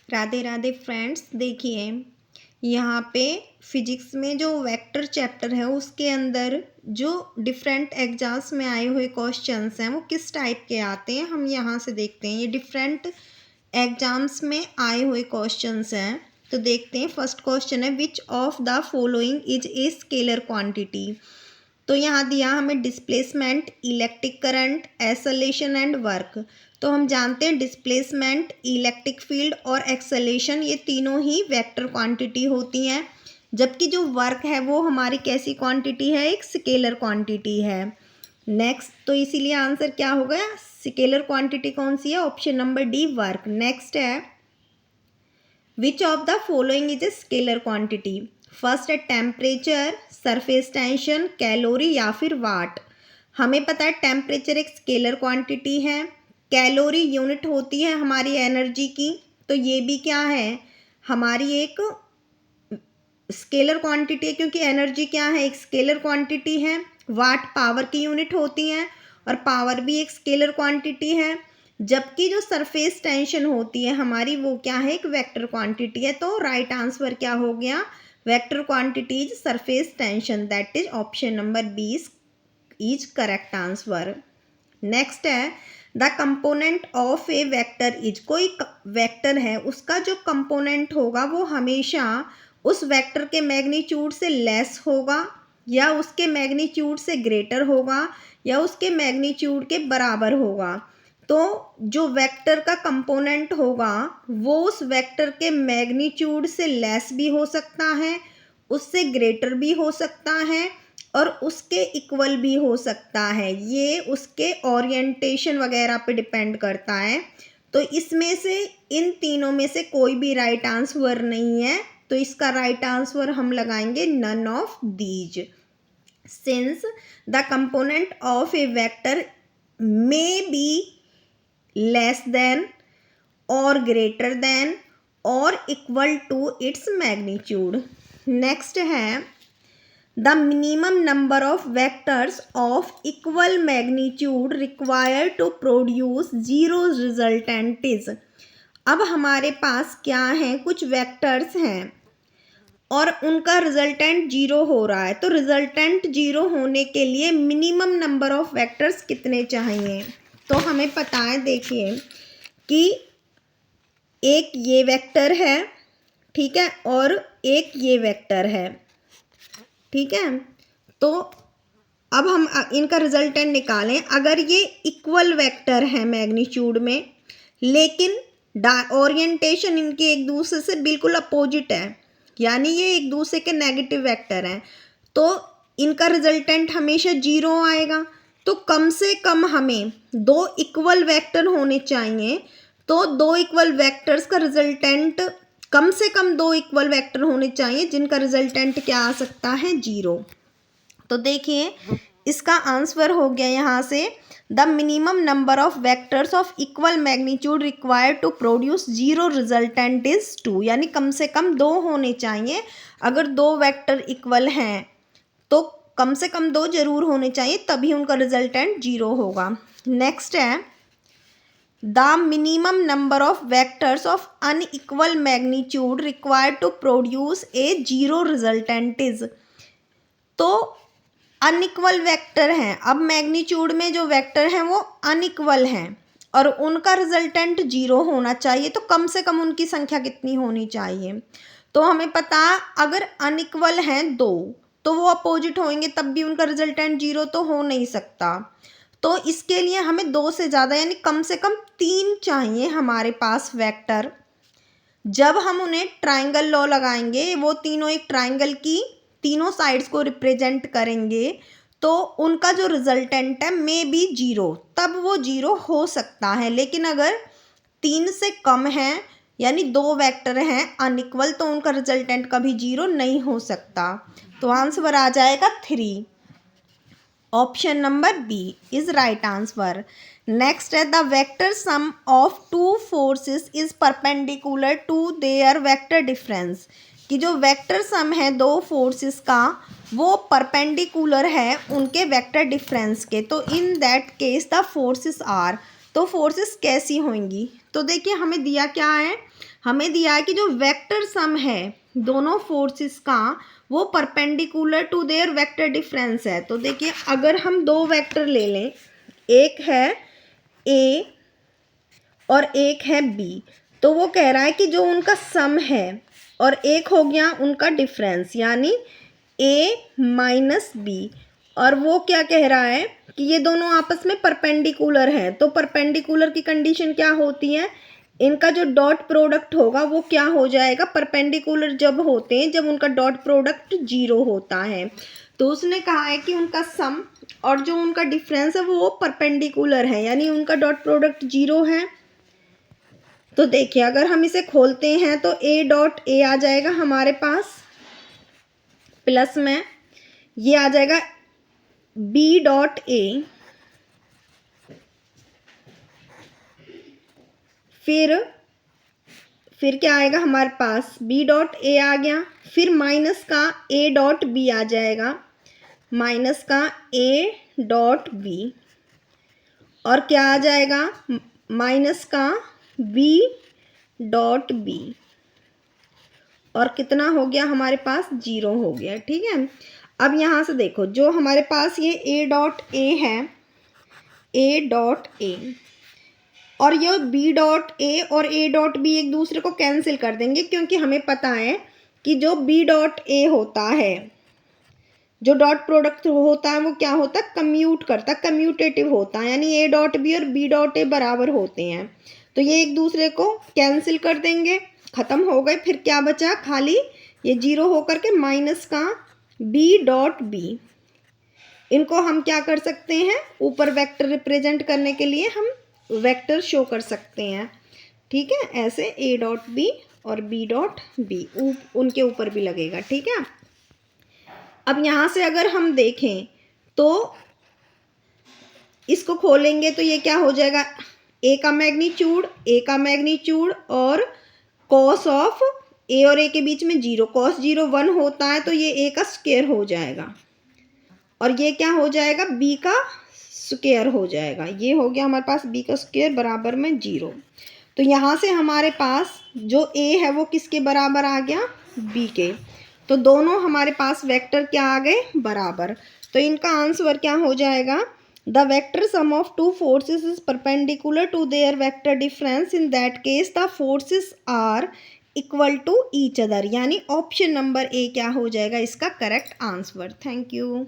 Radhe Radhe friends, देखिए यहाँ पे फिजिक्स में जो वेक्टर चैप्टर है उसके अंदर जो डिफरेंट एग्जाम्स में आए हुए क्वेश्चंस हैं वो किस टाइप के आते हैं हम यहाँ से देखते हैं। ये डिफरेंट एग्जाम्स में आए हुए क्वेश्चंस हैं। तो देखते हैं, फर्स्ट क्वेश्चन है which of the following is a scalar quantity. तो यहाँ दिया हमें displacement, electric current, acceleration and work. तो हम जानते हैं डिस्प्लेसमेंट, इलेक्ट्रिक फील्ड और एक्सेलरेशन ये तीनों ही वेक्टर क्वांटिटी होती हैं, जबकि जो वर्क है वो हमारी कैसी क्वांटिटी है, एक स्केलर क्वांटिटी है। नेक्स्ट, तो इसीलिए आंसर क्या होगा, स्केलर क्वांटिटी कौन सी है, option number D work. Next है which of the following is a scalar quantity. First है टेम्परेचर, सरफेस टेंशन, कैलोरी या फिर वाट। हमें पता है टेम्परेचर एक स्केलर क्वांटिटी है, कैलोरी यूनिट होती है हमारी एनर्जी की, तो ये भी क्या है, हमारी एक स्केलर क्वांटिटी है क्योंकि एनर्जी क्या है, एक स्केलर क्वांटिटी है। वाट पावर की यूनिट होती है और पावर भी एक स्केलर क्वांटिटी है, जबकि जो सरफेस टेंशन होती है हमारी वो क्या है, एक वेक्टर क्वांटिटी है। तो राइट आंसर क्या हो गया, vector quantity is surface tension, that is option number B is correct answer. Next है the component of a vector is. कोई वेक्टर है उसका जो कंपोनेंट होगा वो हमेशा उस वेक्टर के मैग्नीट्यूड से लेस होगा या उसके मैग्नीट्यूड से ग्रेटर होगा या उसके मैग्नीट्यूड के बराबर होगा। तो जो वेक्टर का कंपोनेंट होगा वो उस वेक्टर के मैग्नीट्यूड से लेस भी हो सकता है, उससे ग्रेटर भी हो सकता है और उसके इक्वल भी हो सकता है। ये उसके ओरिएंटेशन वगैरह पे डिपेंड करता है। तो इसमें से इन तीनों में से कोई भी राइट आंसर नहीं है, तो इसका राइट आंसर हम लगाएंगे none of these. Since the component of a vector may be less than और ग्रेटर देन और equal to its magnitude. Next है the minimum number of vectors of equal magnitude required to produce zero resultant is. अब हमारे पास क्या है, कुछ vectors हैं और उनका रिजल्टेंट जीरो हो रहा है। तो रिजल्टेंट जीरो होने के लिए मिनिमम नंबर ऑफ वेक्टर्स कितने चाहिए। तो हमें पता है, देखिए कि एक ये वेक्टर है, ठीक है, और एक ये वेक्टर है, ठीक है। तो अब हम इनका रिजल्टेंट निकालें। अगर ये इक्वल वेक्टर है मैग्नीट्यूड में, लेकिन ओरिएंटेशन इनके एक दूसरे से बिल्कुल अपोजिट है, यानी ये एक दूसरे के नेगेटिव वेक्टर हैं, तो इनका रिजल्टेंट हमेशा जीरो आएगा। तो कम से कम हमें दो इक्वल वेक्टर होने चाहिए। तो दो इक्वल वेक्टर्स का रिजल्टेंट, कम से कम दो इक्वल वेक्टर होने चाहिए जिनका रिजल्टेंट क्या आ सकता है, जीरो। तो देखिए इसका आंसर हो गया यहाँ से the minimum number of vectors of equal magnitude required to produce zero resultant is 2, यानी कम से कम दो होने चाहिए। अगर दो वेक्टर इक्वल हैं तो कम से कम दो जरूर होने चाहिए, तभी उनका रिजल्टेंट जीरो होगा। नेक्स्ट है the minimum number of vectors of unequal magnitude required to produce a zero resultant is. तो अनइक्वल वेक्टर हैं, अब मैग्नीट्यूड में जो वेक्टर हैं वो अनइक्वल हैं और उनका रिजल्टेंट जीरो होना चाहिए, तो कम से कम उनकी संख्या कितनी होनी चाहिए। तो हमें पता, अगर अनइक्वल हैं दो तो वो अपोजिट होंगे, तब भी उनका रिजल्टेंट जीरो तो हो नहीं सकता। तो इसके लिए हमें दो से ज़्यादा यानी कम से कम तीन चाहिए हमारे पास वेक्टर। जब हम उन्हें ट्राइंगल लॉ लगाएंगे, वो तीनों एक ट्राइंगल की तीनों साइड्स को रिप्रेजेंट करेंगे, तो उनका जो रिजल्टेंट है मे बी जीरो, तब वो जीरो हो सकता है। लेकिन अगर तीन से कम है यानी दो वेक्टर हैं अनइक्वल, तो उनका रिजल्टेंट कभी जीरो नहीं हो सकता। तो आंसर आ जाएगा 3, option number B is right answer. Next है the vector sum of two forces is perpendicular to their vector difference. कि जो वेक्टर सम है दो फोर्सेस का वो परपेंडिकुलर है उनके वेक्टर डिफरेंस के। तो in that case the forces are, तो फोर्सेस कैसी होंगी। तो देखिए हमें दिया क्या है, हमें दिया है कि जो वेक्टर सम है दोनों फोर्सेस का वो perpendicular to their vector difference है। तो देखिए अगर हम दो वेक्टर ले लें, एक है ए और एक है बी, तो वो कह रहा है कि जो उनका सम है और एक हो गया उनका डिफरेंस यानी ए माइनस बी, और वो क्या कह रहा है कि ये दोनों आपस में परपेंडिकुलर हैं। तो परपेंडिकुलर की कंडीशन क्या होती है, इनका जो डॉट प्रोडक्ट होगा वो क्या हो जाएगा, परपेंडिकुलर जब होते हैं जब उनका डॉट प्रोडक्ट 0 होता है। तो उसने कहा है कि उनका सम और जो उनका डिफरेंस है वो परपेंडिकुलर है यानी उनका डॉट प्रोडक्ट 0 है। तो देखिए अगर हम इसे खोलते हैं तो ए डॉट ए आ जाएगा हमारे पास, प्लस में ये आ जाएगा बी डॉट ए, फिर क्या आएगा हमारे पास, बी डॉट ए आ गया, फिर माइनस का ए डॉट बी आ जाएगा, माइनस का ए डॉट बी, और क्या आ जाएगा माइनस का बी डॉट बी, और कितना हो गया हमारे पास 0 हो गया। ठीक है, अब यहाँ से देखो जो हमारे पास ये ए डॉट ए है, ए डॉट ए और ये बी डॉट ए और ए डॉट बी एक दूसरे को कैंसिल कर देंगे, क्योंकि हमें पता है कि जो बी डॉट ए होता है, जो डॉट प्रोडक्ट होता है वो क्या होता है, कम्यूट करता है, कम्यूटेटिव होता है, यानी ए डॉट बी और बी डॉट ए बराबर होते हैं। तो ये एक दूसरे को कैंसिल कर देंगे, ख़त्म हो गए। फिर क्या बचा, खाली ये 0 होकर के माइनस का बी डॉट बी, इनको हम क्या कर सकते हैं, ऊपर वेक्टर रिप्रेजेंट करने के लिए हम वेक्टर शो कर सकते हैं। ठीक है, ऐसे ए डॉट बी और बी डॉट बी उनके ऊपर भी लगेगा। ठीक है, अब यहाँ से अगर हम देखें तो इसको खोलेंगे तो ये क्या हो जाएगा, ए का मैग्नीट्यूड और कॉस ऑफ ए और ए के बीच में 0, कॉस 0 1 होता है तो ये ए का स्क्वायर हो जाएगा, और ये क्या हो जाएगा, बी का स्क्वायर हो जाएगा। ये हो गया हमारे पास बी का स्क्वायर बराबर में 0। तो यहाँ से हमारे पास जो ए है वो किसके बराबर आ गया, बी के। तो दोनों हमारे पास वेक्टर क्या आ गए, बराबर। तो इनका आंसर क्या हो जाएगा, the vector sum of two forces is perpendicular to their vector difference, in that case the forces are equal to each other, यानी ऑप्शन नंबर ए क्या हो जाएगा इसका करेक्ट आंसर। Thank you.